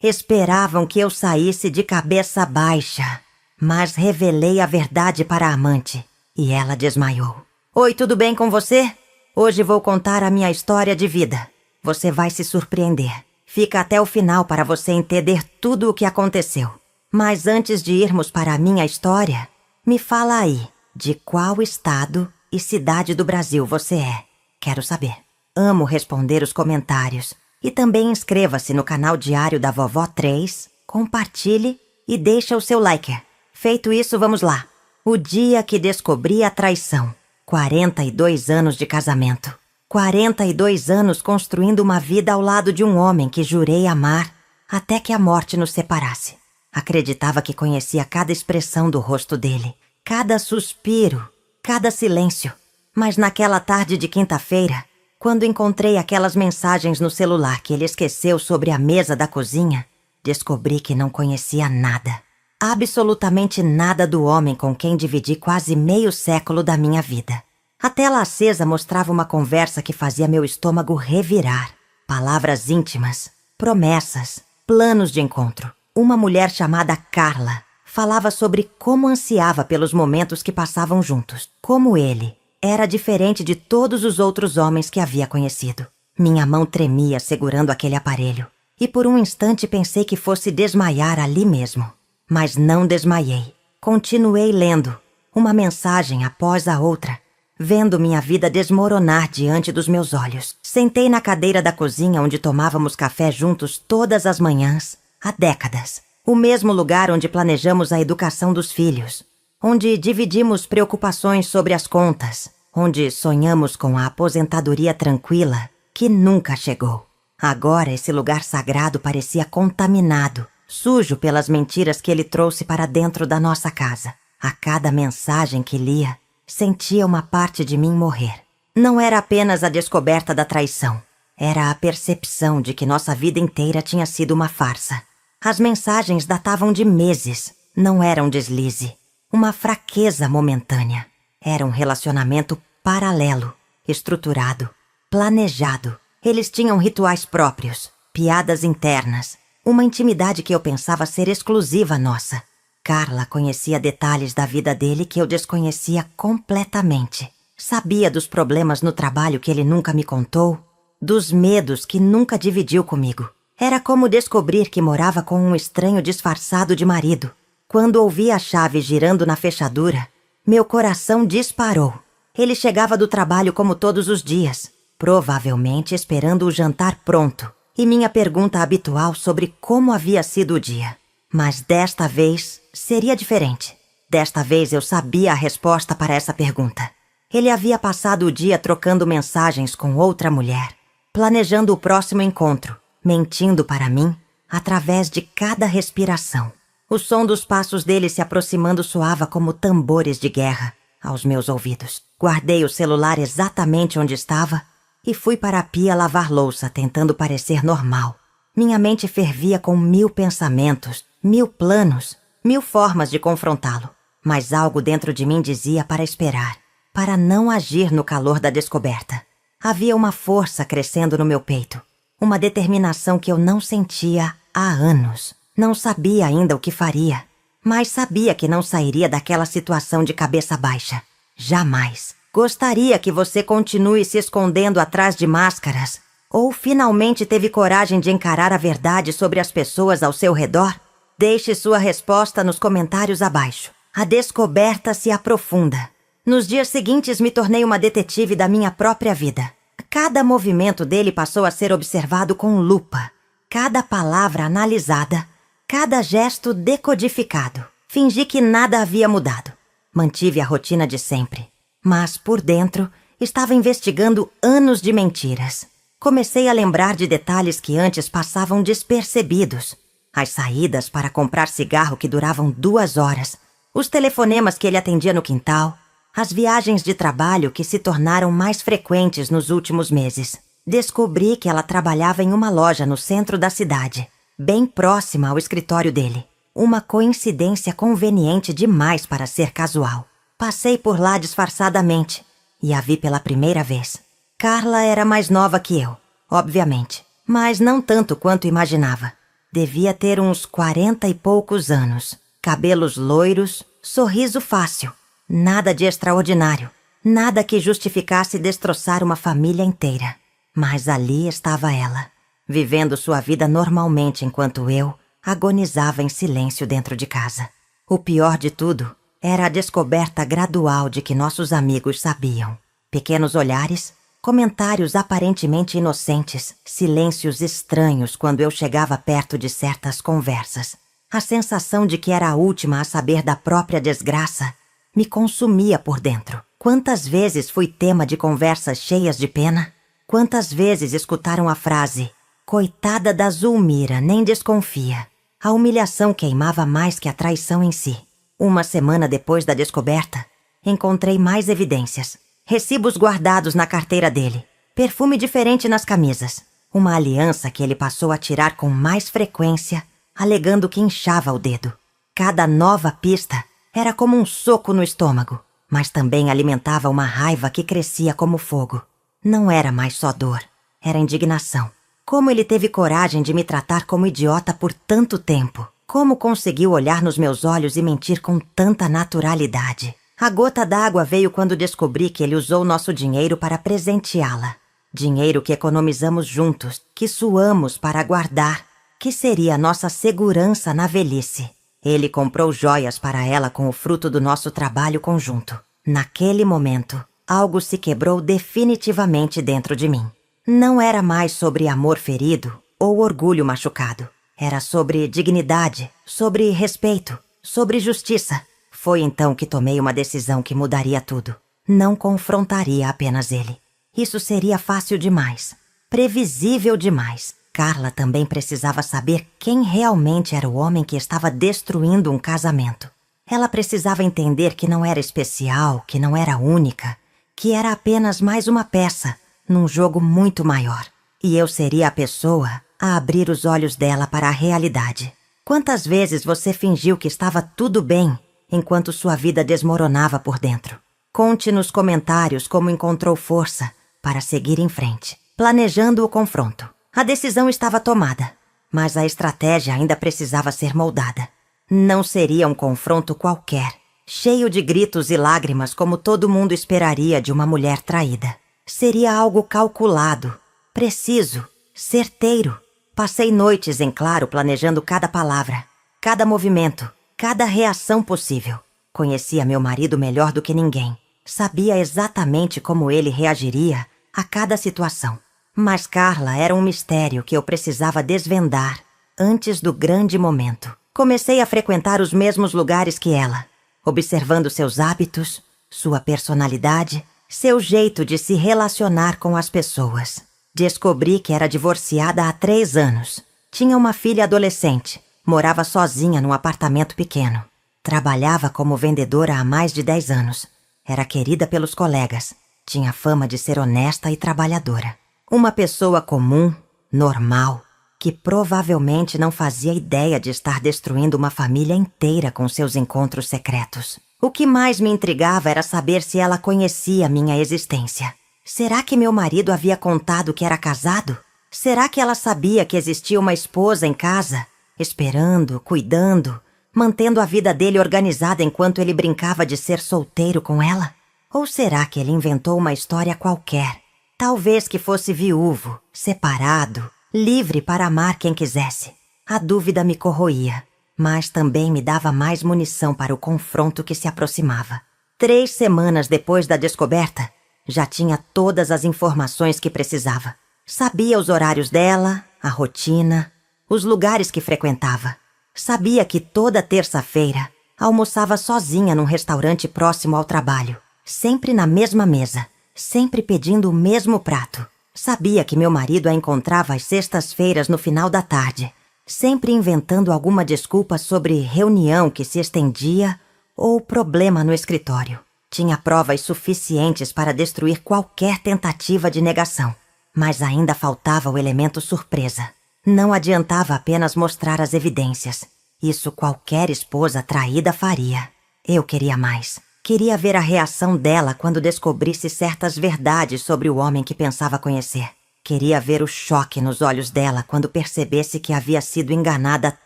Esperavam que eu saísse de cabeça baixa, mas revelei a verdade para a amante e ela desmaiou. Oi, tudo bem com você? Hoje vou contar a minha história de vida. Você vai se surpreender. Fica até o final para você entender tudo o que aconteceu. Mas antes de irmos para a minha história, me fala aí, de qual estado e cidade do Brasil você é? Quero saber. Amo responder os comentários. E também inscreva-se no canal Diário da Vovó 3, compartilhe e deixa o seu like. Feito isso, vamos lá. O dia que descobri a traição. 42 anos de casamento. 42 anos construindo uma vida ao lado de um homem que jurei amar até que a morte nos separasse. Acreditava que conhecia cada expressão do rosto dele, cada suspiro, cada silêncio. Mas naquela tarde de quinta-feira, quando encontrei aquelas mensagens no celular que ele esqueceu sobre a mesa da cozinha, descobri que não conhecia nada. Absolutamente nada do homem com quem dividi quase meio século da minha vida. A tela acesa mostrava uma conversa que fazia meu estômago revirar. Palavras íntimas, promessas, planos de encontro. Uma mulher chamada Carla falava sobre como ansiava pelos momentos que passavam juntos. Como ele era diferente de todos os outros homens que havia conhecido. Minha mão tremia segurando aquele aparelho. E por um instante pensei que fosse desmaiar ali mesmo. Mas não desmaiei. Continuei lendo, uma mensagem após a outra, vendo minha vida desmoronar diante dos meus olhos. Sentei na cadeira da cozinha onde tomávamos café juntos todas as manhãs, há décadas. O mesmo lugar onde planejamos a educação dos filhos, onde dividimos preocupações sobre as contas, onde sonhamos com a aposentadoria tranquila que nunca chegou. Agora esse lugar sagrado parecia contaminado, sujo pelas mentiras que ele trouxe para dentro da nossa casa. A cada mensagem que lia, sentia uma parte de mim morrer. Não era apenas a descoberta da traição, era a percepção de que nossa vida inteira tinha sido uma farsa. As mensagens datavam de meses, não era um deslize, uma fraqueza momentânea. Era um relacionamento paralelo, estruturado, planejado. Eles tinham rituais próprios, piadas internas, uma intimidade que eu pensava ser exclusiva nossa. Carla conhecia detalhes da vida dele que eu desconhecia completamente. Sabia dos problemas no trabalho que ele nunca me contou, dos medos que nunca dividiu comigo. Era como descobrir que morava com um estranho disfarçado de marido. Quando ouvi a chave girando na fechadura, meu coração disparou. Ele chegava do trabalho como todos os dias, provavelmente esperando o jantar pronto, e minha pergunta habitual sobre como havia sido o dia. Mas desta vez seria diferente. Desta vez eu sabia a resposta para essa pergunta. Ele havia passado o dia trocando mensagens com outra mulher, planejando o próximo encontro, mentindo para mim através de cada respiração. O som dos passos dele se aproximando soava como tambores de guerra aos meus ouvidos. Guardei o celular exatamente onde estava e fui para a pia lavar louça, tentando parecer normal. Minha mente fervia com 1000 pensamentos, 1000 planos, 1000 formas de confrontá-lo. Mas algo dentro de mim dizia para esperar, para não agir no calor da descoberta. Havia uma força crescendo no meu peito, uma determinação que eu não sentia há anos. Não sabia ainda o que faria, mas sabia que não sairia daquela situação de cabeça baixa. Jamais. Gostaria que você continue se escondendo atrás de máscaras? Ou finalmente teve coragem de encarar a verdade sobre as pessoas ao seu redor? Deixe sua resposta nos comentários abaixo. A descoberta se aprofunda. Nos dias seguintes me tornei uma detetive da minha própria vida. Cada movimento dele passou a ser observado com lupa. Cada palavra analisada. Cada gesto decodificado. Fingi que nada havia mudado. Mantive a rotina de sempre. Mas, por dentro, estava investigando anos de mentiras. Comecei a lembrar de detalhes que antes passavam despercebidos. As saídas para comprar cigarro que duravam 2 horas. Os telefonemas que ele atendia no quintal. As viagens de trabalho que se tornaram mais frequentes nos últimos meses. Descobri que ela trabalhava em uma loja no centro da cidade, bem próxima ao escritório dele. Uma coincidência conveniente demais para ser casual. Passei por lá disfarçadamente e a vi pela primeira vez. Carla era mais nova que eu, obviamente, mas não tanto quanto imaginava. Devia ter uns 40 e poucos anos. Cabelos loiros, sorriso fácil. Nada de extraordinário. Nada que justificasse destroçar uma família inteira. Mas ali estava ela, vivendo sua vida normalmente enquanto eu agonizava em silêncio dentro de casa. O pior de tudo era a descoberta gradual de que nossos amigos sabiam. Pequenos olhares, comentários aparentemente inocentes, silêncios estranhos quando eu chegava perto de certas conversas. A sensação de que era a última a saber da própria desgraça me consumia por dentro. Quantas vezes fui tema de conversas cheias de pena? Quantas vezes escutaram a frase: "Coitada da Zulmira, nem desconfia." A humilhação queimava mais que a traição em si. Uma semana depois da descoberta, encontrei mais evidências. Recibos guardados na carteira dele, perfume diferente nas camisas, uma aliança que ele passou a tirar com mais frequência, alegando que inchava o dedo. Cada nova pista era como um soco no estômago, mas também alimentava uma raiva que crescia como fogo. Não era mais só dor, era indignação. Como ele teve coragem de me tratar como idiota por tanto tempo? Como conseguiu olhar nos meus olhos e mentir com tanta naturalidade? A gota d'água veio quando descobri que ele usou nosso dinheiro para presenteá-la. Dinheiro que economizamos juntos, que suamos para guardar, que seria a nossa segurança na velhice. Ele comprou joias para ela com o fruto do nosso trabalho conjunto. Naquele momento, algo se quebrou definitivamente dentro de mim. Não era mais sobre amor ferido ou orgulho machucado. Era sobre dignidade, sobre respeito, sobre justiça. Foi então que tomei uma decisão que mudaria tudo. Não confrontaria apenas ele. Isso seria fácil demais, previsível demais. Carla também precisava saber quem realmente era o homem que estava destruindo um casamento. Ela precisava entender que não era especial, que não era única, que era apenas mais uma peça num jogo muito maior. E eu seria a pessoa a abrir os olhos dela para a realidade. Quantas vezes você fingiu que estava tudo bem enquanto sua vida desmoronava por dentro? Conte nos comentários como encontrou força para seguir em frente, planejando o confronto. A decisão estava tomada, mas a estratégia ainda precisava ser moldada. Não seria um confronto qualquer, cheio de gritos e lágrimas como todo mundo esperaria de uma mulher traída. Seria algo calculado, preciso, certeiro. Passei noites em claro planejando cada palavra, cada movimento, cada reação possível. Conhecia meu marido melhor do que ninguém. Sabia exatamente como ele reagiria a cada situação. Mas Carla era um mistério que eu precisava desvendar antes do grande momento. Comecei a frequentar os mesmos lugares que ela, observando seus hábitos, sua personalidade, seu jeito de se relacionar com as pessoas. Descobri que era divorciada há 3 anos. Tinha uma filha adolescente. Morava sozinha num apartamento pequeno. Trabalhava como vendedora há mais de 10 anos. Era querida pelos colegas. Tinha fama de ser honesta e trabalhadora. Uma pessoa comum, normal, que provavelmente não fazia ideia de estar destruindo uma família inteira com seus encontros secretos. O que mais me intrigava era saber se ela conhecia minha existência. Será que meu marido havia contado que era casado? Será que ela sabia que existia uma esposa em casa, esperando, cuidando, mantendo a vida dele organizada enquanto ele brincava de ser solteiro com ela? Ou será que ele inventou uma história qualquer? Talvez que fosse viúvo, separado, livre para amar quem quisesse. A dúvida me corroía, mas também me dava mais munição para o confronto que se aproximava. 3 semanas depois da descoberta, já tinha todas as informações que precisava. Sabia os horários dela, a rotina, os lugares que frequentava. Sabia que toda terça-feira almoçava sozinha num restaurante próximo ao trabalho, sempre na mesma mesa, sempre pedindo o mesmo prato. Sabia que meu marido a encontrava às sextas-feiras no final da tarde, sempre inventando alguma desculpa sobre reunião que se estendia ou problema no escritório. Tinha provas suficientes para destruir qualquer tentativa de negação, mas ainda faltava o elemento surpresa. Não adiantava apenas mostrar as evidências. Isso qualquer esposa traída faria. Eu queria mais. Queria ver a reação dela quando descobrisse certas verdades sobre o homem que pensava conhecer. Queria ver o choque nos olhos dela quando percebesse que havia sido enganada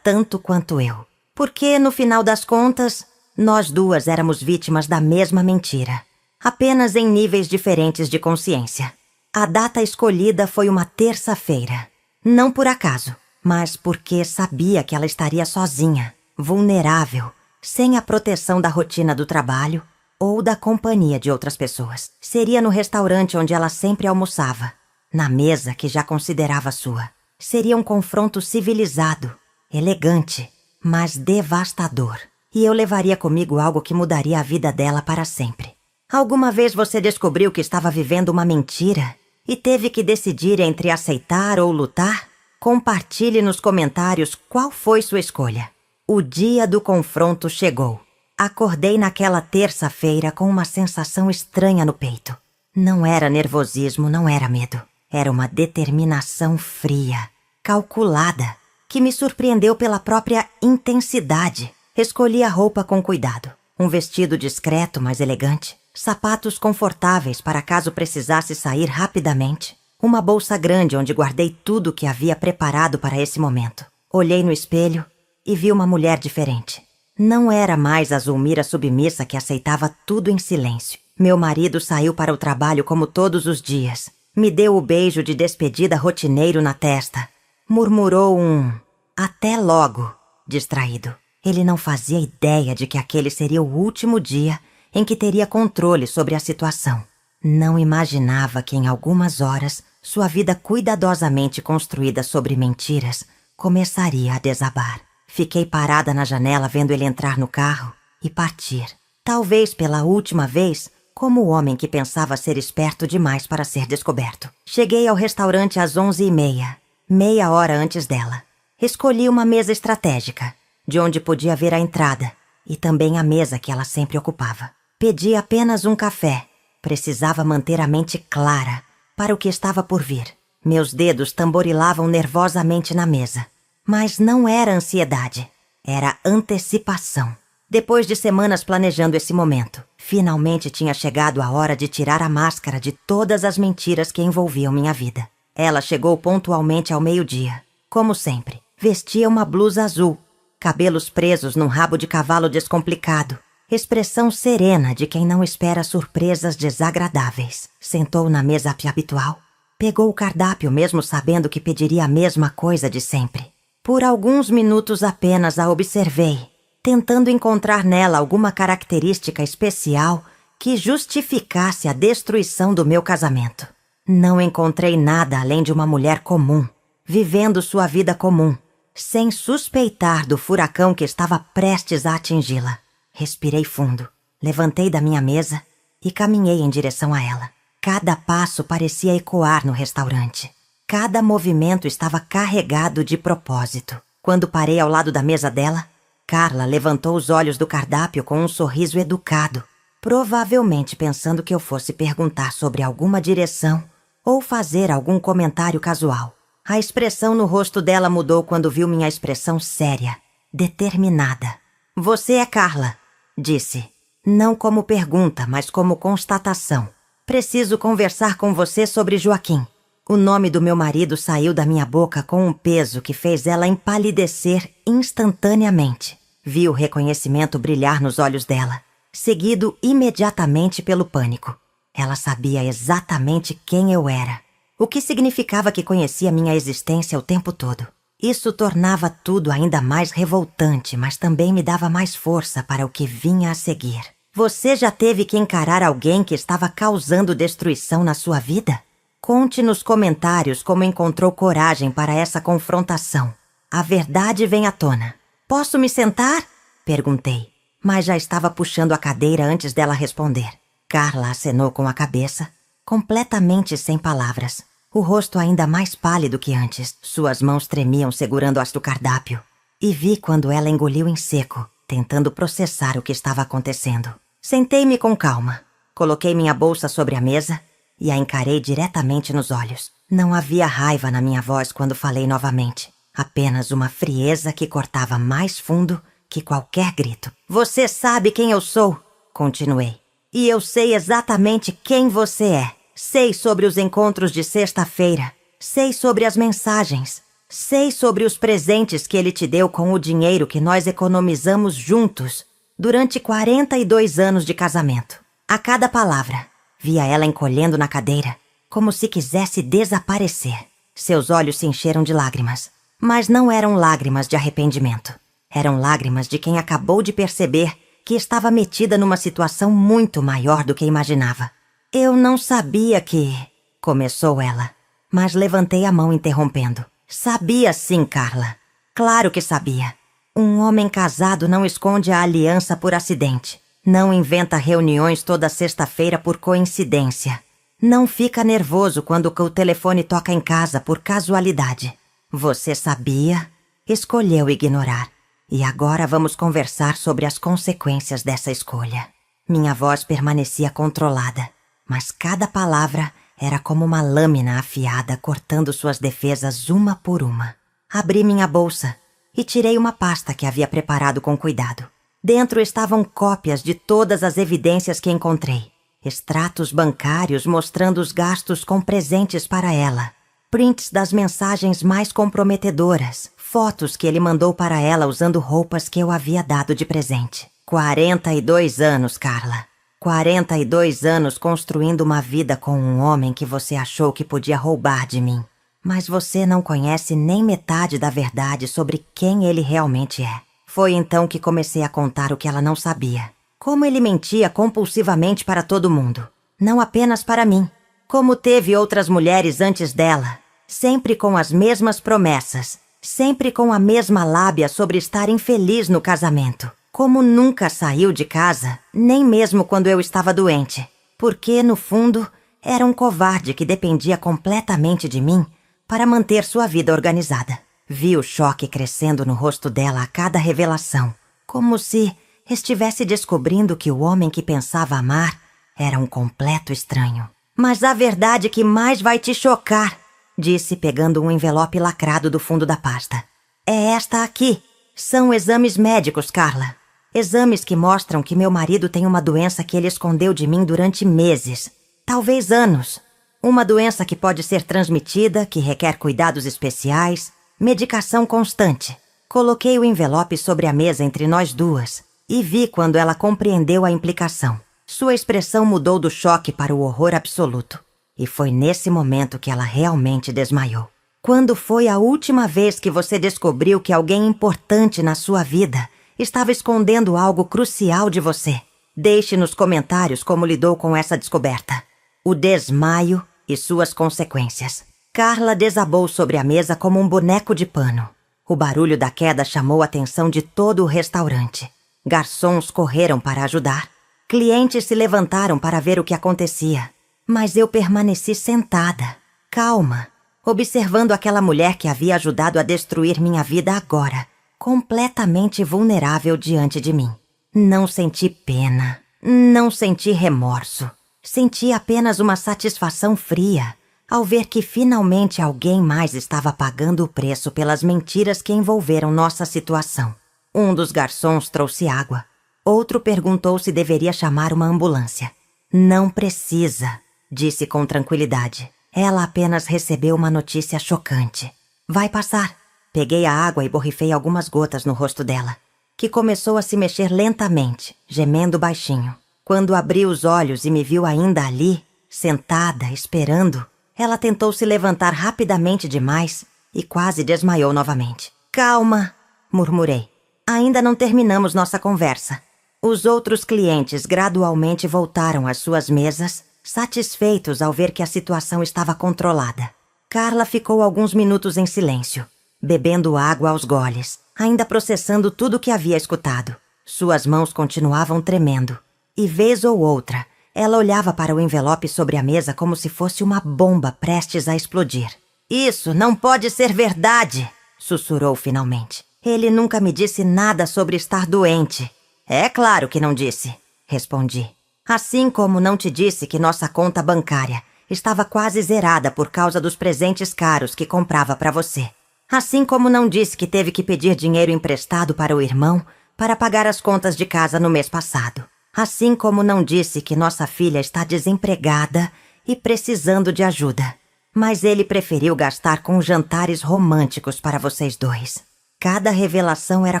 tanto quanto eu. Porque, no final das contas, nós duas éramos vítimas da mesma mentira, apenas em níveis diferentes de consciência. A data escolhida foi uma terça-feira. Não por acaso, mas porque sabia que ela estaria sozinha, vulnerável, sem a proteção da rotina do trabalho ou da companhia de outras pessoas. Seria no restaurante onde ela sempre almoçava, na mesa que já considerava sua. Seria um confronto civilizado, elegante, mas devastador. E eu levaria comigo algo que mudaria a vida dela para sempre. Alguma vez você descobriu que estava vivendo uma mentira e teve que decidir entre aceitar ou lutar? Compartilhe nos comentários qual foi sua escolha. O dia do confronto chegou. Acordei naquela terça-feira com uma sensação estranha no peito. Não era nervosismo, não era medo. Era uma determinação fria, calculada, que me surpreendeu pela própria intensidade. Escolhi a roupa com cuidado. Um vestido discreto, mas elegante. Sapatos confortáveis para caso precisasse sair rapidamente. Uma bolsa grande onde guardei tudo que havia preparado para esse momento. Olhei no espelho e vi uma mulher diferente. Não era mais a Zulmira submissa que aceitava tudo em silêncio. Meu marido saiu para o trabalho como todos os dias. Me deu o beijo de despedida rotineiro na testa. Murmurou um "até logo", distraído. Ele não fazia ideia de que aquele seria o último dia em que teria controle sobre a situação. Não imaginava que em algumas horas sua vida cuidadosamente construída sobre mentiras começaria a desabar. Fiquei parada na janela vendo ele entrar no carro e partir. Talvez pela última vez, como o homem que pensava ser esperto demais para ser descoberto. Cheguei ao restaurante às 11h30, meia hora antes dela. Escolhi uma mesa estratégica, de onde podia ver a entrada, e também a mesa que ela sempre ocupava. Pedi apenas um café. Precisava manter a mente clara para o que estava por vir. Meus dedos tamborilavam nervosamente na mesa. Mas não era ansiedade, era antecipação. Depois de semanas planejando esse momento, finalmente tinha chegado a hora de tirar a máscara de todas as mentiras que envolviam minha vida. Ela chegou pontualmente ao meio-dia. Como sempre, vestia uma blusa azul, cabelos presos num rabo de cavalo descomplicado, expressão serena de quem não espera surpresas desagradáveis. Sentou na mesa habitual, pegou o cardápio mesmo sabendo que pediria a mesma coisa de sempre. Por alguns minutos apenas a observei, tentando encontrar nela alguma característica especial que justificasse a destruição do meu casamento. Não encontrei nada além de uma mulher comum, vivendo sua vida comum, sem suspeitar do furacão que estava prestes a atingi-la. Respirei fundo, levantei da minha mesa e caminhei em direção a ela. Cada passo parecia ecoar no restaurante. Cada movimento estava carregado de propósito. Quando parei ao lado da mesa dela, Carla levantou os olhos do cardápio com um sorriso educado, provavelmente pensando que eu fosse perguntar sobre alguma direção ou fazer algum comentário casual. A expressão no rosto dela mudou quando viu minha expressão séria, determinada. "Você é Carla", disse. Não como pergunta, mas como constatação. "Preciso conversar com você sobre Joaquim." O nome do meu marido saiu da minha boca com um peso que fez ela empalidecer instantaneamente. Vi o reconhecimento brilhar nos olhos dela, seguido imediatamente pelo pânico. Ela sabia exatamente quem eu era, o que significava que conhecia minha existência o tempo todo. Isso tornava tudo ainda mais revoltante, mas também me dava mais força para o que vinha a seguir. "Você já teve que encarar alguém que estava causando destruição na sua vida? Conte nos comentários como encontrou coragem para essa confrontação. A verdade vem à tona." "Posso me sentar?" perguntei, mas já estava puxando a cadeira antes dela responder. Carla acenou com a cabeça, completamente sem palavras. O rosto ainda mais pálido que antes. Suas mãos tremiam segurando as do cardápio. E vi quando ela engoliu em seco, tentando processar o que estava acontecendo. Sentei-me com calma. Coloquei minha bolsa sobre a mesa e a encarei diretamente nos olhos. Não havia raiva na minha voz quando falei novamente. Apenas uma frieza que cortava mais fundo que qualquer grito. "Você sabe quem eu sou", continuei. "E eu sei exatamente quem você é. Sei sobre os encontros de sexta-feira. Sei sobre as mensagens. Sei sobre os presentes que ele te deu com o dinheiro que nós economizamos juntos durante 42 anos de casamento. A cada palavra, via ela encolhendo na cadeira, como se quisesse desaparecer. Seus olhos se encheram de lágrimas, mas não eram lágrimas de arrependimento. Eram lágrimas de quem acabou de perceber que estava metida numa situação muito maior do que imaginava. Eu não sabia que... Começou ela, mas levantei a mão interrompendo. Sabia sim, Carla. Claro que sabia. Um homem casado não esconde a aliança por acidente. Não inventa reuniões toda sexta-feira por coincidência. Não fica nervoso quando o telefone toca em casa por casualidade. Você sabia, escolheu ignorar. E agora vamos conversar sobre as consequências dessa escolha. Minha voz permanecia controlada, mas cada palavra era como uma lâmina afiada cortando suas defesas uma por uma. Abri minha bolsa e tirei uma pasta que havia preparado com cuidado. Dentro estavam cópias de todas as evidências que encontrei. Extratos bancários mostrando os gastos com presentes para ela. Prints das mensagens mais comprometedoras. Fotos que ele mandou para ela usando roupas que eu havia dado de presente. 42 anos, Carla. 42 anos construindo uma vida com um homem que você achou que podia roubar de mim. Mas você não conhece nem metade da verdade sobre quem ele realmente é. Foi então que comecei a contar o que ela não sabia. Como ele mentia compulsivamente para todo mundo. Não apenas para mim. Como teve outras mulheres antes dela. Sempre com as mesmas promessas. Sempre com a mesma lábia sobre estar infeliz no casamento. Como nunca saiu de casa, nem mesmo quando eu estava doente. Porque, no fundo, era um covarde que dependia completamente de mim para manter sua vida organizada. Vi o choque crescendo no rosto dela a cada revelação. Como se estivesse descobrindo que o homem que pensava amar era um completo estranho. Mas a verdade que mais vai te chocar, disse pegando um envelope lacrado do fundo da pasta. É esta aqui. São exames médicos, Carla. Exames que mostram que meu marido tem uma doença que ele escondeu de mim durante meses, talvez anos. Uma doença que pode ser transmitida, que requer cuidados especiais, medicação constante. Coloquei o envelope sobre a mesa entre nós duas e vi quando ela compreendeu a implicação. Sua expressão mudou do choque para o horror absoluto. E foi nesse momento que ela realmente desmaiou. Quando foi a última vez que você descobriu que alguém importante na sua vida estava escondendo algo crucial de você? Deixe nos comentários como lidou com essa descoberta. O desmaio e suas consequências. Carla desabou sobre a mesa como um boneco de pano. O barulho da queda chamou a atenção de todo o restaurante. Garçons correram para ajudar. Clientes se levantaram para ver o que acontecia. Mas eu permaneci sentada, calma, observando aquela mulher que havia ajudado a destruir minha vida agora, completamente vulnerável diante de mim. Não senti pena, não senti remorso. Senti apenas uma satisfação fria ao ver que finalmente alguém mais estava pagando o preço pelas mentiras que envolveram nossa situação. Um dos garçons trouxe água. Outro perguntou se deveria chamar uma ambulância. Não precisa, disse com tranquilidade. Ela apenas recebeu uma notícia chocante. Vai passar. Peguei a água e borrifei algumas gotas no rosto dela, que começou a se mexer lentamente, gemendo baixinho. Quando abri os olhos e me viu ainda ali, sentada, esperando, ela tentou se levantar rapidamente demais e quase desmaiou novamente. Calma, murmurei. Ainda não terminamos nossa conversa. Os outros clientes gradualmente voltaram às suas mesas, satisfeitos ao ver que a situação estava controlada. Carla ficou alguns minutos em silêncio, bebendo água aos goles, ainda processando tudo o que havia escutado. Suas mãos continuavam tremendo, e vez ou outra, ela olhava para o envelope sobre a mesa como se fosse uma bomba prestes a explodir. Isso não pode ser verdade, sussurrou finalmente. Ele nunca me disse nada sobre estar doente. É claro que não disse, respondi. Assim como não te disse que nossa conta bancária estava quase zerada por causa dos presentes caros que comprava para você. Assim como não disse que teve que pedir dinheiro emprestado para o irmão para pagar as contas de casa no mês passado. Assim como não disse que nossa filha está desempregada e precisando de ajuda. Mas ele preferiu gastar com jantares românticos para vocês dois. Cada revelação era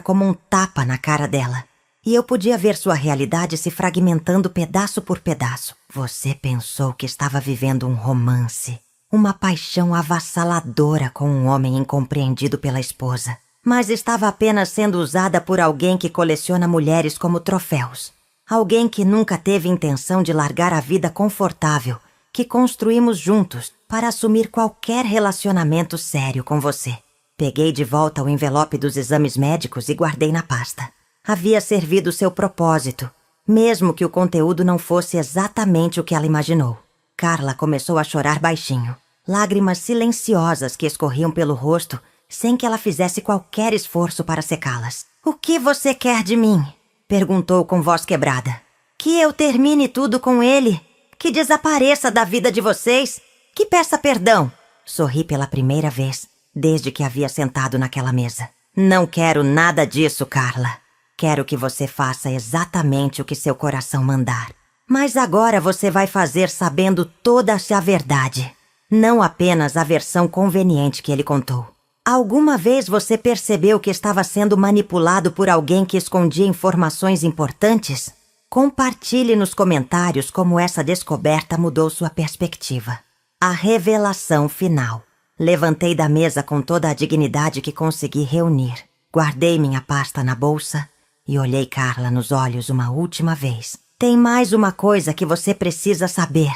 como um tapa na cara dela. E eu podia ver sua realidade se fragmentando pedaço por pedaço. Você pensou que estava vivendo um romance, uma paixão avassaladora com um homem incompreendido pela esposa. Mas estava apenas sendo usada por alguém que coleciona mulheres como troféus. Alguém que nunca teve intenção de largar a vida confortável que construímos juntos para assumir qualquer relacionamento sério com você. Peguei de volta o envelope dos exames médicos e guardei na pasta. Havia servido seu propósito, mesmo que o conteúdo não fosse exatamente o que ela imaginou. Carla começou a chorar baixinho, lágrimas silenciosas que escorriam pelo rosto sem que ela fizesse qualquer esforço para secá-las. "O que você quer de mim?" perguntou com voz quebrada. "Que eu termine tudo com ele? Que desapareça da vida de vocês? Que peça perdão?" Sorri pela primeira vez, desde que havia sentado naquela mesa. "Não quero nada disso, Carla. Quero que você faça exatamente o que seu coração mandar. Mas agora você vai fazer sabendo toda a verdade, não apenas a versão conveniente que ele contou. Alguma vez você percebeu que estava sendo manipulado por alguém que escondia informações importantes? Compartilhe nos comentários como essa descoberta mudou sua perspectiva." A revelação final. Levantei da mesa com toda a dignidade que consegui reunir. Guardei minha pasta na bolsa e olhei Carla nos olhos uma última vez. "Tem mais uma coisa que você precisa saber",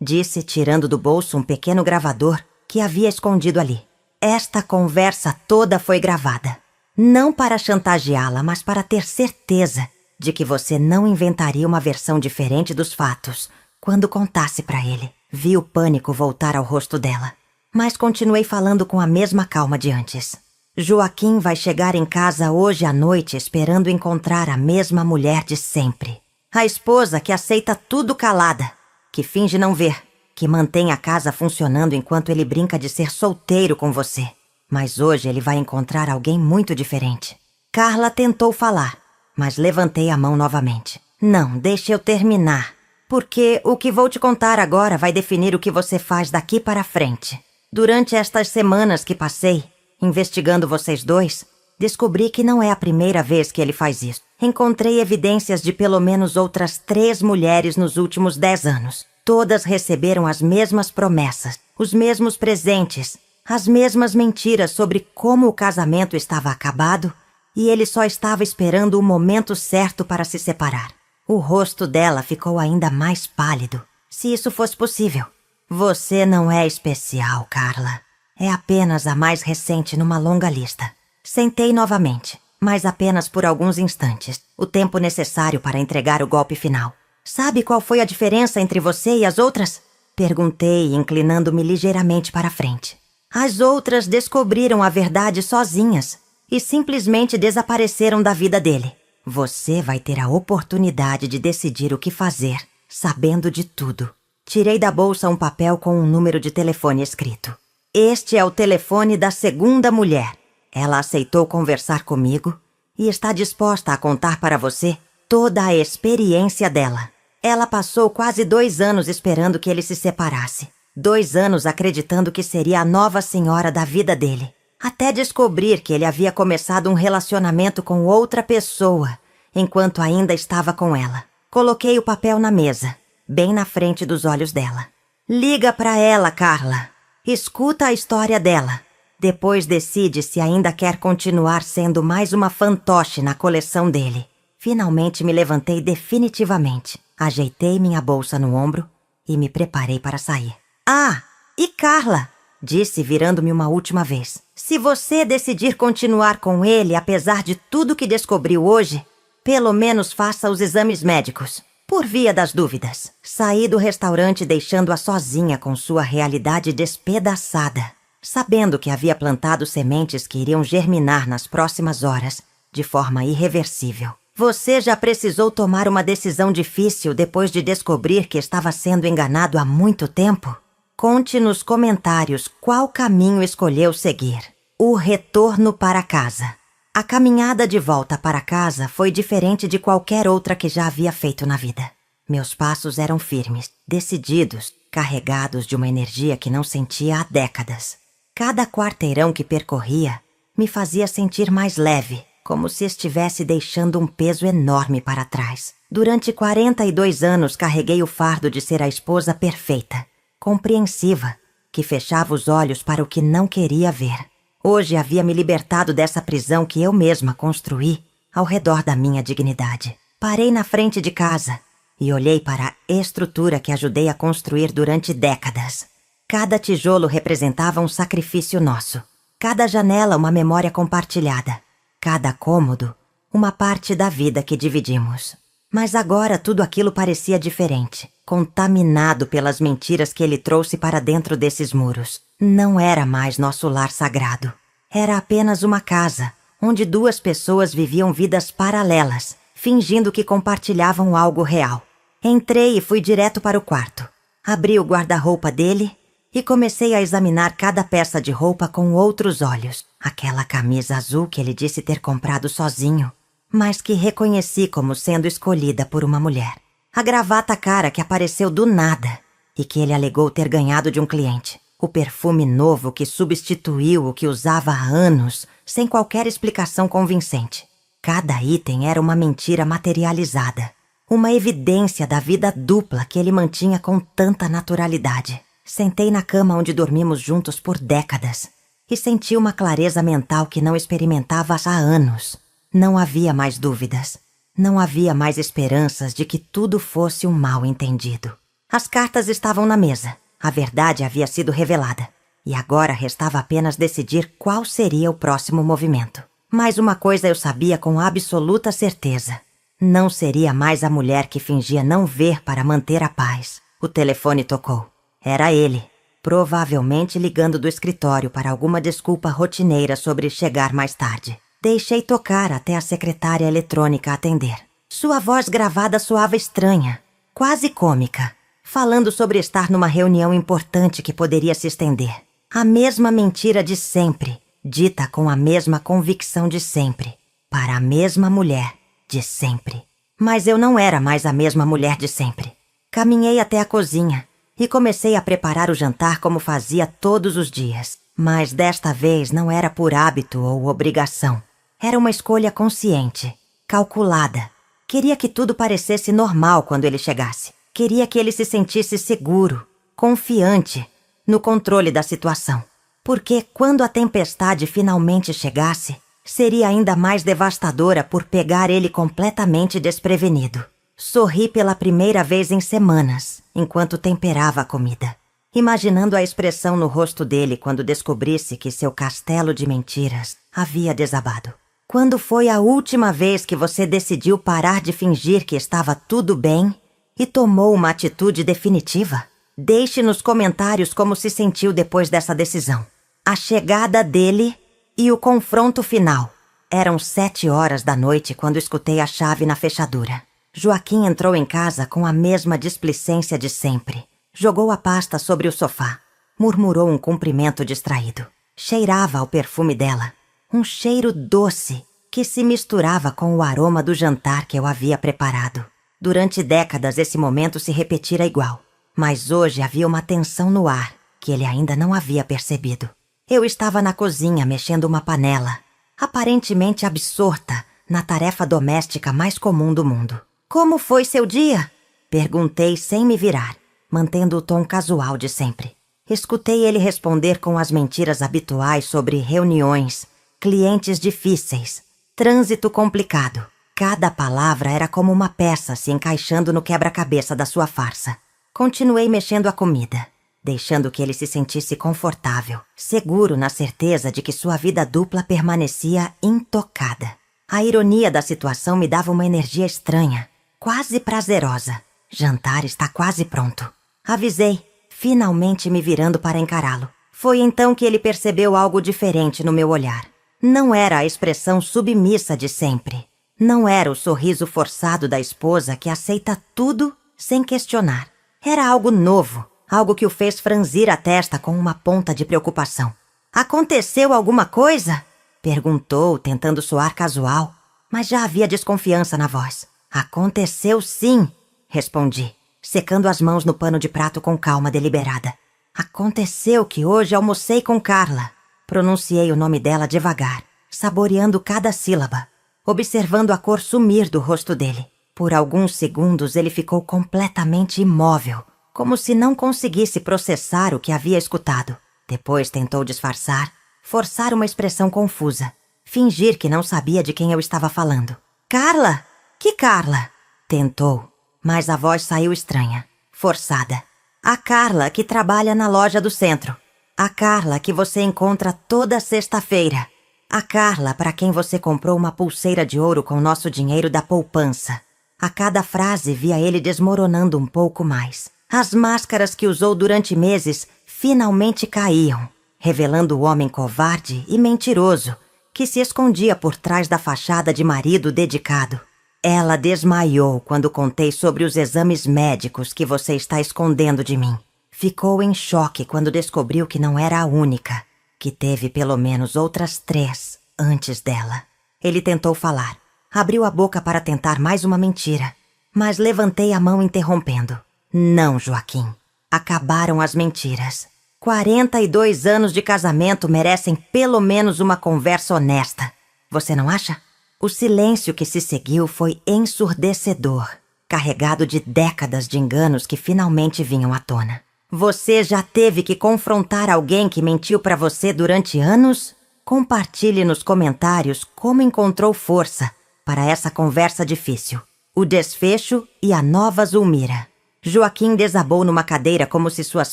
disse, tirando do bolso um pequeno gravador que havia escondido ali. "Esta conversa toda foi gravada. Não para chantageá-la, mas para ter certeza de que você não inventaria uma versão diferente dos fatos quando contasse para ele." Vi o pânico voltar ao rosto dela, mas continuei falando com a mesma calma de antes. "Joaquim vai chegar em casa hoje à noite esperando encontrar a mesma mulher de sempre. A esposa que aceita tudo calada, que finge não ver, que mantém a casa funcionando enquanto ele brinca de ser solteiro com você. Mas hoje ele vai encontrar alguém muito diferente." Carla tentou falar, mas levantei a mão novamente. "Não, deixe eu terminar, porque o que vou te contar agora vai definir o que você faz daqui para frente. Durante estas semanas que passei investigando vocês dois, descobri que não é a primeira vez que ele faz isso. Encontrei evidências de pelo menos outras 3 mulheres nos últimos 10 anos. Todas receberam as mesmas promessas, os mesmos presentes, as mesmas mentiras sobre como o casamento estava acabado e ele só estava esperando o momento certo para se separar. O rosto dela ficou ainda mais pálido, se isso fosse possível. "Você não é especial, Carla. É apenas a mais recente numa longa lista." Sentei novamente, mas apenas por alguns instantes, o tempo necessário para entregar o golpe final. "Sabe qual foi a diferença entre você e as outras?" perguntei, inclinando-me ligeiramente para frente. "As outras descobriram a verdade sozinhas e simplesmente desapareceram da vida dele. Você vai ter a oportunidade de decidir o que fazer, sabendo de tudo." Tirei da bolsa um papel com um número de telefone escrito. "Este é o telefone da segunda mulher. Ela aceitou conversar comigo e está disposta a contar para você toda a experiência dela. Ela passou quase 2 anos esperando que ele se separasse. 2 anos acreditando que seria a nova senhora da vida dele. Até descobrir que ele havia começado um relacionamento com outra pessoa, enquanto ainda estava com ela." Coloquei o papel na mesa, bem na frente dos olhos dela. "Liga para ela, Carla. Escuta a história dela. Depois decide se ainda quer continuar sendo mais uma fantoche na coleção dele." Finalmente me levantei definitivamente, ajeitei minha bolsa no ombro e me preparei para sair. "Ah, e Carla", disse virando-me uma última vez. "Se você decidir continuar com ele apesar de tudo que descobriu hoje, pelo menos faça os exames médicos, por via das dúvidas." Saí do restaurante deixando-a sozinha com sua realidade despedaçada, sabendo que havia plantado sementes que iriam germinar nas próximas horas, de forma irreversível. Você já precisou tomar uma decisão difícil depois de descobrir que estava sendo enganado há muito tempo? Conte nos comentários qual caminho escolheu seguir. O retorno para casa. A caminhada de volta para casa foi diferente de qualquer outra que já havia feito na vida. Meus passos eram firmes, decididos, carregados de uma energia que não sentia há décadas. Cada quarteirão que percorria me fazia sentir mais leve, como se estivesse deixando um peso enorme para trás. Durante 42 anos carreguei o fardo de ser a esposa perfeita, compreensiva, que fechava os olhos para o que não queria ver. Hoje havia me libertado dessa prisão que eu mesma construí ao redor da minha dignidade. Parei na frente de casa e olhei para a estrutura que ajudei a construir durante décadas. Cada tijolo representava um sacrifício nosso. Cada janela uma memória compartilhada. Cada cômodo uma parte da vida que dividimos. Mas agora tudo aquilo parecia diferente, contaminado pelas mentiras que ele trouxe para dentro desses muros. Não era mais nosso lar sagrado. Era apenas uma casa, onde duas pessoas viviam vidas paralelas, fingindo que compartilhavam algo real. Entrei e fui direto para o quarto. Abri o guarda-roupa dele e comecei a examinar cada peça de roupa com outros olhos. Aquela camisa azul que ele disse ter comprado sozinho, mas que reconheci como sendo escolhida por uma mulher. A gravata cara que apareceu do nada e que ele alegou ter ganhado de um cliente. O perfume novo que substituiu o que usava há anos, sem qualquer explicação convincente. Cada item era uma mentira materializada. Uma evidência da vida dupla que ele mantinha com tanta naturalidade. Sentei na cama onde dormimos juntos por décadas e senti uma clareza mental que não experimentava há anos. Não havia mais dúvidas. Não havia mais esperanças de que tudo fosse um mal-entendido. As cartas estavam na mesa. A verdade havia sido revelada. E agora restava apenas decidir qual seria o próximo movimento. Mas uma coisa eu sabia com absoluta certeza. Não seria mais a mulher que fingia não ver para manter a paz. O telefone tocou. Era ele, provavelmente ligando do escritório para alguma desculpa rotineira sobre chegar mais tarde. Deixei tocar até a secretária eletrônica atender. Sua voz gravada soava estranha, quase cômica, falando sobre estar numa reunião importante que poderia se estender. A mesma mentira de sempre, dita com a mesma convicção de sempre, para a mesma mulher de sempre. Mas eu não era mais a mesma mulher de sempre. Caminhei até a cozinha e comecei a preparar o jantar como fazia todos os dias. Mas desta vez não era por hábito ou obrigação. Era uma escolha consciente, calculada. Queria que tudo parecesse normal quando ele chegasse. Queria que ele se sentisse seguro, confiante, no controle da situação. Porque quando a tempestade finalmente chegasse, seria ainda mais devastadora por pegar ele completamente desprevenido. Sorri pela primeira vez em semanas, enquanto temperava a comida, imaginando a expressão no rosto dele quando descobrisse que seu castelo de mentiras havia desabado. Quando foi a última vez que você decidiu parar de fingir que estava tudo bem e tomou uma atitude definitiva? Deixe nos comentários como se sentiu depois dessa decisão. A chegada dele e o confronto final. Eram 7 horas da noite quando escutei a chave na fechadura. Joaquim entrou em casa com a mesma displicência de sempre. Jogou a pasta sobre o sofá. Murmurou um cumprimento distraído. Cheirava ao perfume dela. Um cheiro doce que se misturava com o aroma do jantar que eu havia preparado. Durante décadas esse momento se repetira igual. Mas hoje havia uma tensão no ar que ele ainda não havia percebido. Eu estava na cozinha mexendo uma panela, aparentemente absorta na tarefa doméstica mais comum do mundo. Como foi seu dia? Perguntei sem me virar, mantendo o tom casual de sempre. Escutei ele responder com as mentiras habituais sobre reuniões, clientes difíceis, trânsito complicado. Cada palavra era como uma peça se encaixando no quebra-cabeça da sua farsa. Continuei mexendo a comida, deixando que ele se sentisse confortável, seguro na certeza de que sua vida dupla permanecia intocada. A ironia da situação me dava uma energia estranha, quase prazerosa. Jantar está quase pronto. Avisei, finalmente me virando para encará-lo. Foi então que ele percebeu algo diferente no meu olhar. Não era a expressão submissa de sempre. Não era o sorriso forçado da esposa que aceita tudo sem questionar. Era algo novo, algo que o fez franzir a testa com uma ponta de preocupação. Aconteceu alguma coisa? Perguntou, tentando soar casual, mas já havia desconfiança na voz. Aconteceu sim, respondi. secando as mãos no pano de prato com calma deliberada. Aconteceu que hoje almocei com Carla. Pronunciei o nome dela devagar, saboreando cada sílaba, observando a cor sumir do rosto dele. Por alguns segundos ele ficou completamente imóvel, como se não conseguisse processar o que havia escutado. Depois tentou disfarçar, forçar uma expressão confusa, fingir que não sabia de quem eu estava falando. Carla? Que Carla? Tentou, mas a voz saiu estranha, forçada. A Carla que trabalha na loja do centro. A Carla que você encontra toda sexta-feira. A Carla para quem você comprou uma pulseira de ouro com nosso dinheiro da poupança. A cada frase via ele desmoronando um pouco mais. As máscaras que usou durante meses finalmente caíam, revelando o homem covarde e mentiroso que se escondia por trás da fachada de marido dedicado. Ela desmaiou quando contei sobre os exames médicos que você está escondendo de mim. Ficou em choque quando descobriu que não era a única, que teve pelo menos outras 3 antes dela. Ele tentou falar, abriu a boca para tentar mais uma mentira, mas levantei a mão interrompendo. Não, Joaquim. Acabaram as mentiras. 42 anos de casamento merecem pelo menos uma conversa honesta. Você não acha? O silêncio que se seguiu foi ensurdecedor, carregado de décadas de enganos que finalmente vinham à tona. Você já teve que confrontar alguém que mentiu para você durante anos? Compartilhe nos comentários como encontrou força para essa conversa difícil. O desfecho e a nova Zulmira. Joaquim desabou numa cadeira como se suas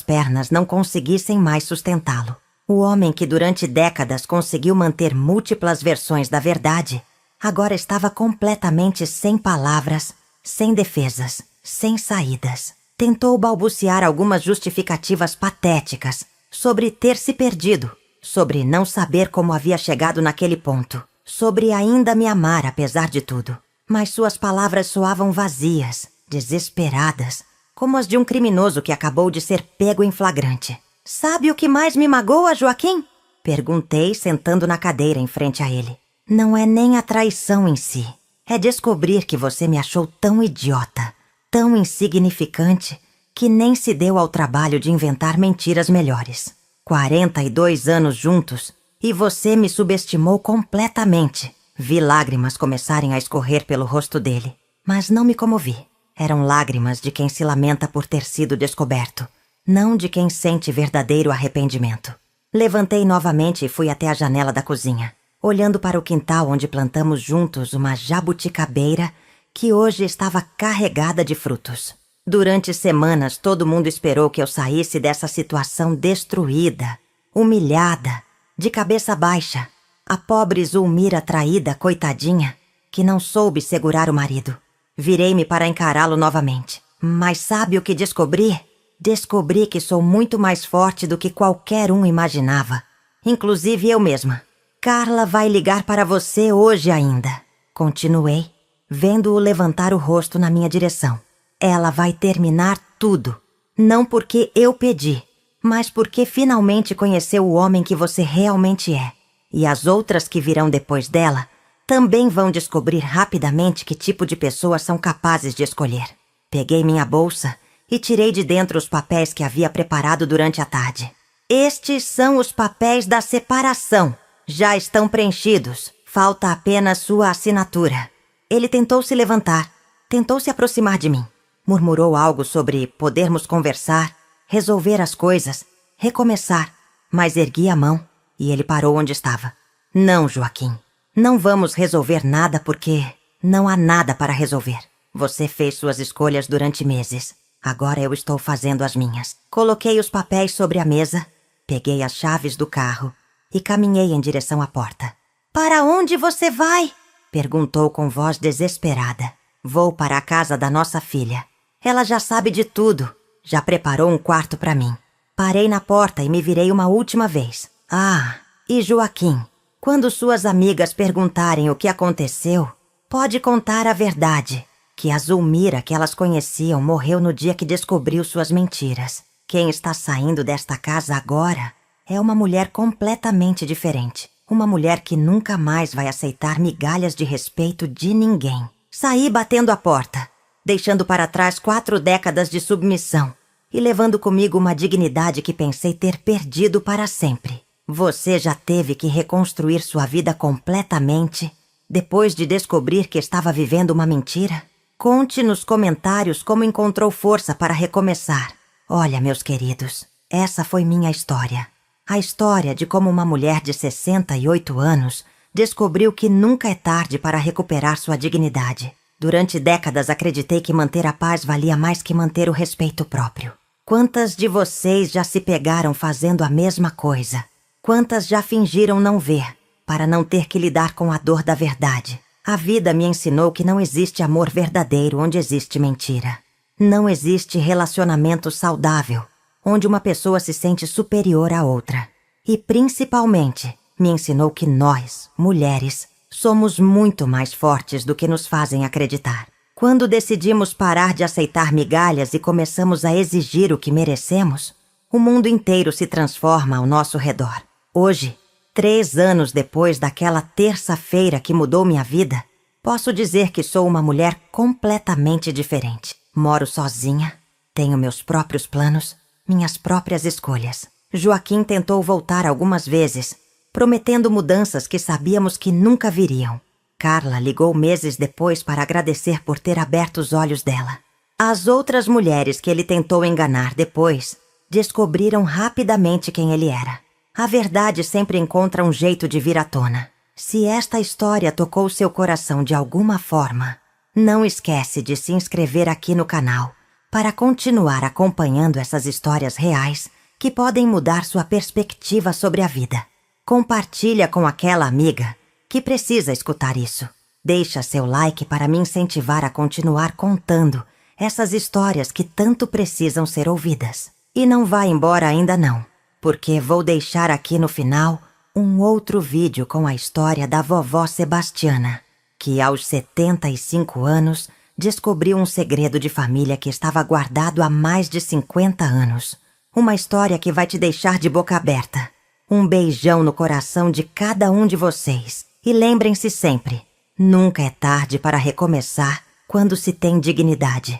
pernas não conseguissem mais sustentá-lo. O homem que durante décadas conseguiu manter múltiplas versões da verdade, agora estava completamente sem palavras, sem defesas, sem saídas. Tentou balbuciar algumas justificativas patéticas sobre ter se perdido, sobre não saber como havia chegado naquele ponto, sobre ainda me amar apesar de tudo. Mas suas palavras soavam vazias, desesperadas, como as de um criminoso que acabou de ser pego em flagrante. Sabe o que mais me magoa, Joaquim? Perguntei, sentando na cadeira em frente a ele. Não é nem a traição em si. É descobrir que você me achou tão idiota, tão insignificante, que nem se deu ao trabalho de inventar mentiras melhores. 42 anos juntos e você me subestimou completamente. Vi lágrimas começarem a escorrer pelo rosto dele, mas não me comovi. Eram lágrimas de quem se lamenta por ter sido descoberto, não de quem sente verdadeiro arrependimento. Levantei novamente e fui até a janela da cozinha, olhando para o quintal onde plantamos juntos uma jabuticabeira que hoje estava carregada de frutos. Durante semanas, todo mundo esperou que eu saísse dessa situação destruída, humilhada, de cabeça baixa. A pobre Zulmira traída, coitadinha, que não soube segurar o marido. Virei-me para encará-lo novamente. Mas sabe o que descobri? Descobri que sou muito mais forte do que qualquer um imaginava. Inclusive eu mesma. Carla vai ligar para você hoje ainda. Continuei, vendo-o levantar o rosto na minha direção. Ela vai terminar tudo. Não porque eu pedi, mas porque finalmente conheceu o homem que você realmente é. E as outras que virão depois dela também vão descobrir rapidamente que tipo de pessoas são capazes de escolher. Peguei minha bolsa e tirei de dentro os papéis que havia preparado durante a tarde. Estes são os papéis da separação. Já estão preenchidos. Falta apenas sua assinatura. Ele tentou se levantar, tentou se aproximar de mim. Murmurou algo sobre podermos conversar, resolver as coisas, recomeçar, mas ergui a mão e ele parou onde estava. Não, Joaquim, não vamos resolver nada porque não há nada para resolver. Você fez suas escolhas durante meses. Agora eu estou fazendo as minhas. Coloquei os papéis sobre a mesa, peguei as chaves do carro e caminhei em direção à porta. Para onde você vai? Perguntou com voz desesperada. Vou para a casa da nossa filha. Ela já sabe de tudo. Já preparou um quarto para mim. Parei na porta e me virei uma última vez. Ah, e Joaquim, quando suas amigas perguntarem o que aconteceu, pode contar a verdade. Que a Zulmira que elas conheciam morreu no dia que descobriu suas mentiras. Quem está saindo desta casa agora é uma mulher completamente diferente. Uma mulher que nunca mais vai aceitar migalhas de respeito de ninguém. Saí batendo a porta. deixando para trás 4 décadas de submissão e levando comigo uma dignidade que pensei ter perdido para sempre. Você já teve que reconstruir sua vida completamente depois de descobrir que estava vivendo uma mentira? Conte nos comentários como encontrou força para recomeçar. Olha, meus queridos, essa foi minha história. A história de como uma mulher de 68 anos descobriu que nunca é tarde para recuperar sua dignidade. Durante décadas acreditei que manter a paz valia mais que manter o respeito próprio. Quantas de vocês já se pegaram fazendo a mesma coisa? Quantas já fingiram não ver, para não ter que lidar com a dor da verdade? A vida me ensinou que não existe amor verdadeiro onde existe mentira. Não existe relacionamento saudável, onde uma pessoa se sente superior à outra. E, principalmente, me ensinou que nós, mulheres, somos muito mais fortes do que nos fazem acreditar. Quando decidimos parar de aceitar migalhas e começamos a exigir o que merecemos, o mundo inteiro se transforma ao nosso redor. Hoje, 3 anos depois daquela terça-feira que mudou minha vida, posso dizer que sou uma mulher completamente diferente. Moro sozinha, tenho meus próprios planos, minhas próprias escolhas. Joaquim tentou voltar algumas vezes, prometendo mudanças que sabíamos que nunca viriam. Carla ligou meses depois para agradecer por ter aberto os olhos dela. As outras mulheres que ele tentou enganar depois descobriram rapidamente quem ele era. A verdade sempre encontra um jeito de vir à tona. Se esta história tocou seu coração de alguma forma, não esquece de se inscrever aqui no canal para continuar acompanhando essas histórias reais que podem mudar sua perspectiva sobre a vida. Compartilha com aquela amiga que precisa escutar isso. Deixa seu like para me incentivar a continuar contando essas histórias que tanto precisam ser ouvidas. E não vá embora ainda não, porque vou deixar aqui no final um outro vídeo com a história da vovó Sebastiana, que aos 75 anos descobriu um segredo de família que estava guardado há mais de 50 anos. Uma história que vai te deixar de boca aberta. Um beijão no coração de cada um de vocês. E lembrem-se sempre, nunca é tarde para recomeçar quando se tem dignidade.